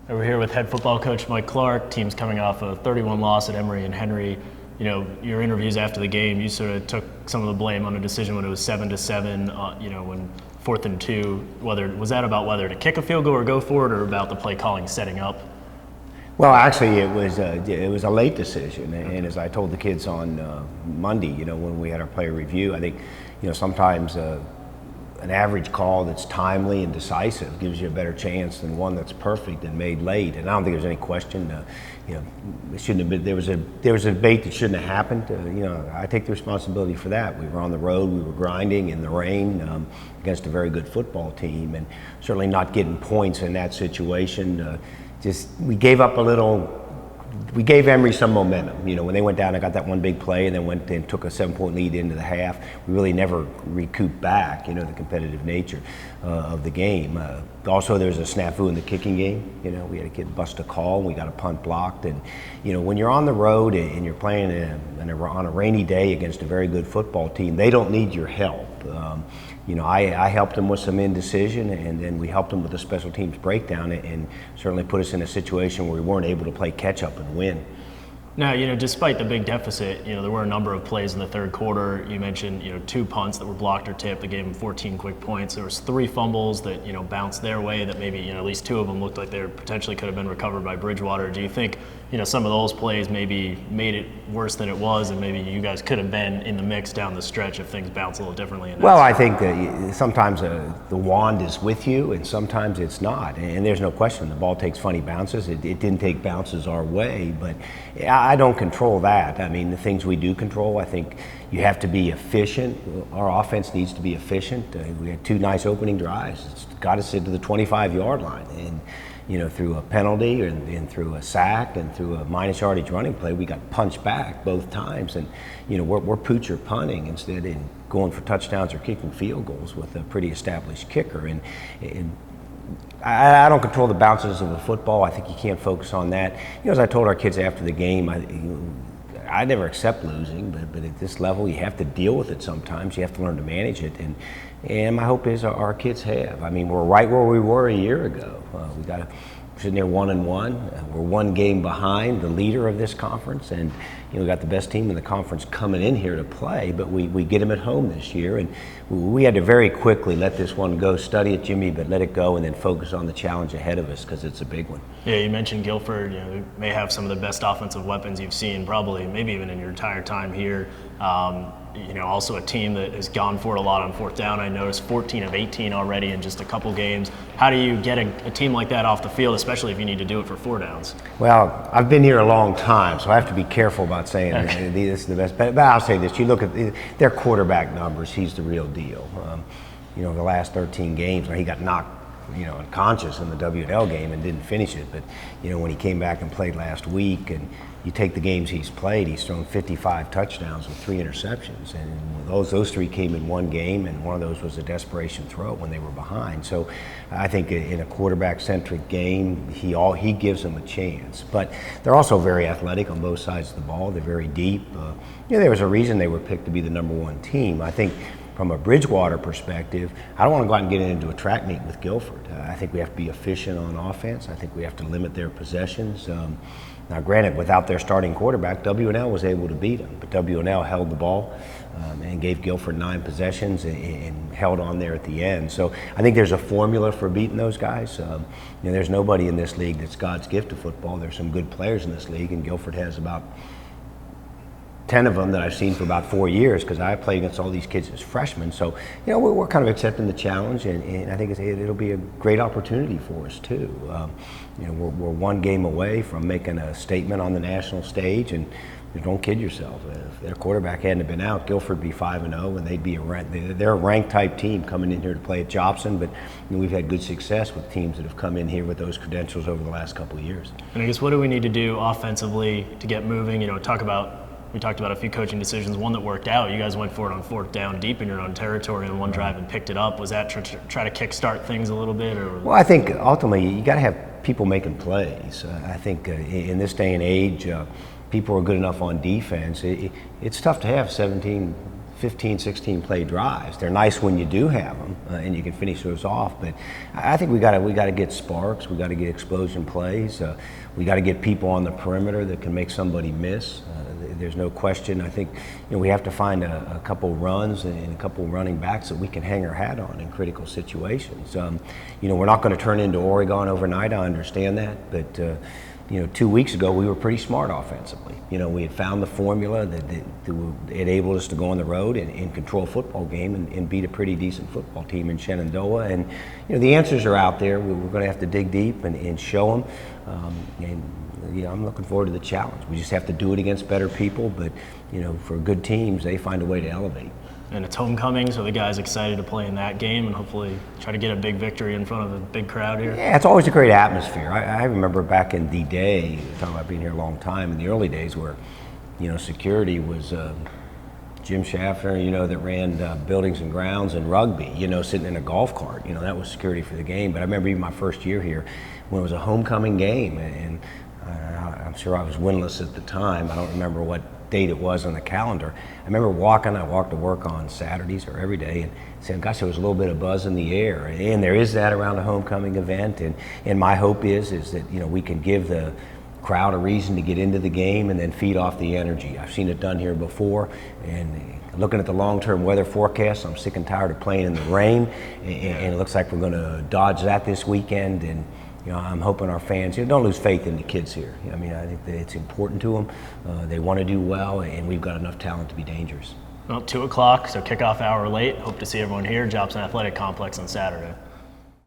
We're here with head football coach Mike Clark. Team's coming off a 31 loss at Emory and Henry. You know, your interviews after the game, you sort of took some of the blame on a decision when it was 7-7. You know, when 4th and 2. Was that about whether to kick a field goal or go for it, or about the play calling setting up? Well, actually, it was a late decision, and as I told the kids on Monday, you know, when we had our player review, I think, you know, sometimes an average call that's timely and decisive gives you a better chance than one that's perfect and made late. And I don't think there's any question. You know, it shouldn't have been. There was a debate that shouldn't have happened. You know, I take the responsibility for that. We were on the road. We were grinding in the rain against a very good football team, and certainly not getting points in that situation. We gave up a little. We gave Emory some momentum. You know, when they went down, I got that one big play, and then went and took a 7-point lead into the half. We really never recouped back, you know, the competitive nature of the game. Also, there was a snafu in the kicking game. You know, we had a kid bust a call, and we got a punt blocked. And, you know, when you're on the road and you're playing on a rainy day against a very good football team, they don't need your help. You know, I helped them with some indecision, and then we helped them with the special teams breakdown, and certainly put us in a situation where we weren't able to play catch up and win. Now, you know, despite the big deficit, you know, there were a number of plays in the third quarter. You mentioned, you know, 2 punts that were blocked or tipped that gave them 14 quick points. There was 3 fumbles that, you know, bounced their way that maybe, you know, at least 2 of them looked like they potentially could have been recovered by Bridgewater. Do you think, you know, some of those plays maybe made it worse than it was, and maybe you guys could have been in the mix down the stretch if things bounced a little differently? Well, I think that sometimes the wand is with you, and sometimes it's not. And there's no question the ball takes funny bounces. It didn't take bounces our way, but I don't control that. I mean, the things we do control, I think you have to be efficient. Our offense needs to be efficient. We had 2 nice opening drives. It's got us into the 25-yard line. And, you know, through a penalty and through a sack and through a minus yardage running play, we got punched back both times. And, you know, we're pooch or punting instead of going for touchdowns or kicking field goals with a pretty established kicker. And I don't control the bounces of the football. I think you can't focus on that. You know, as I told our kids after the game, I never accept losing, but at this level, you have to deal with it sometimes. You have to learn to manage it, and my hope is our kids have. I mean, we're right where we were a year ago. We're sitting there 1-1. We're 1 game behind the leader of this conference, and you know, we got the best team in the conference coming in here to play, but we get them at home this year, and we had to very quickly let this one go, study it, Jimmy, but let it go, and then focus on the challenge ahead of us because it's a big one. Yeah, you mentioned Guilford. You know, they may have some of the best offensive weapons you've seen, probably, maybe even in your entire time here. You know, also a team that has gone for it a lot on 4th down. I noticed 14 of 18 already in just a couple games. How do you get a team like that off the field, especially if you need to do it for 4 downs? Well, I've been here a long time, so I have to be careful about saying this is the best. But I'll say this: you look at their quarterback numbers; he's the real deal. You know, the last 13 games where he got knocked, you know, unconscious in the W&L game and didn't finish it. But, you know, when he came back and played last week, and you take the games he's played, he's thrown 55 touchdowns with 3 interceptions. And those 3 came in 1 game, and one of those was a desperation throw when they were behind. So I think in a quarterback-centric game, he gives them a chance. But they're also very athletic on both sides of the ball. They're very deep. You know, there was a reason they were picked to be the #1 team. I think from a Bridgewater perspective, I don't want to go out and get into a track meet with Guilford. I think we have to be efficient on offense. I think we have to limit their possessions. Now, granted, without their starting quarterback, W&L was able to beat them, but W&L held the ball and gave Guilford 9 possessions and held on there at the end. So I think there's a formula for beating those guys. You know, there's nobody in this league that's God's gift to football. There's some good players in this league, and Guilford has about 10 of them that I've seen for about 4 years, because I played against all these kids as freshmen. So, you know, we're kind of accepting the challenge, and I think it'll be a great opportunity for us too. You know, we're 1 game away from making a statement on the national stage, and don't kid yourself. If their quarterback hadn't been out, Guilford would be 5-0, and they'd be they're a ranked type team coming in here to play at Jobson. But you know, we've had good success with teams that have come in here with those credentials over the last couple of years. And I guess, what do we need to do offensively to get moving? You know, we talked about a few coaching decisions, one that worked out. You guys went for it on 4th down deep in your own territory on 1 drive and picked it up. Was that try to kickstart things a little bit? Or? Well, I think ultimately you got to have people making plays. I think in this day and age, people are good enough on defense. It's tough to have 17 15, 16 play drives. They're nice when you do have them and you can finish those off. But I think we got to get sparks. We got to get explosion plays. We got to get people on the perimeter that can make somebody miss. There's no question. I think we have to find a couple runs and a couple running backs that we can hang our hat on in critical situations. We're not going to turn into Oregon overnight. I understand that, but 2 weeks ago we were pretty smart offensively. We had found the formula that enabled us to go on the road and control a football game and beat a pretty decent football team in Shenandoah. And the answers are out there. We're going to have to dig deep and show them. I'm looking forward to the challenge. We just have to do it against better people. But for good teams, they find a way to elevate. And it's homecoming, so the guys excited to play in that game and hopefully try to get a big victory in front of a big crowd here. Yeah, it's always a great atmosphere. I remember back in the day, talking about being here a long time, in the early days where, security was Jim Schaffner, that ran buildings and grounds and rugby, sitting in a golf cart. That was security for the game. But I remember even my first year here when it was a homecoming game, and I'm sure I was winless at the time. I don't remember what date it was on the calendar. I remember I walked to work on Saturdays or every day and saying, gosh, there was a little bit of buzz in the air. And there is that around a homecoming event. And my hope is that, we can give the crowd a reason to get into the game and then feed off the energy. I've seen it done here before. And looking at the long-term weather forecast, I'm sick and tired of playing in the rain. And it looks like we're going to dodge that this weekend. And I'm hoping our fans don't lose faith in the kids here. I think that it's important to them. They want to do well, and we've got enough talent to be dangerous. Well, 2 o'clock, so kickoff hour late. Hope to see everyone here, Jobson Athletic Complex on Saturday.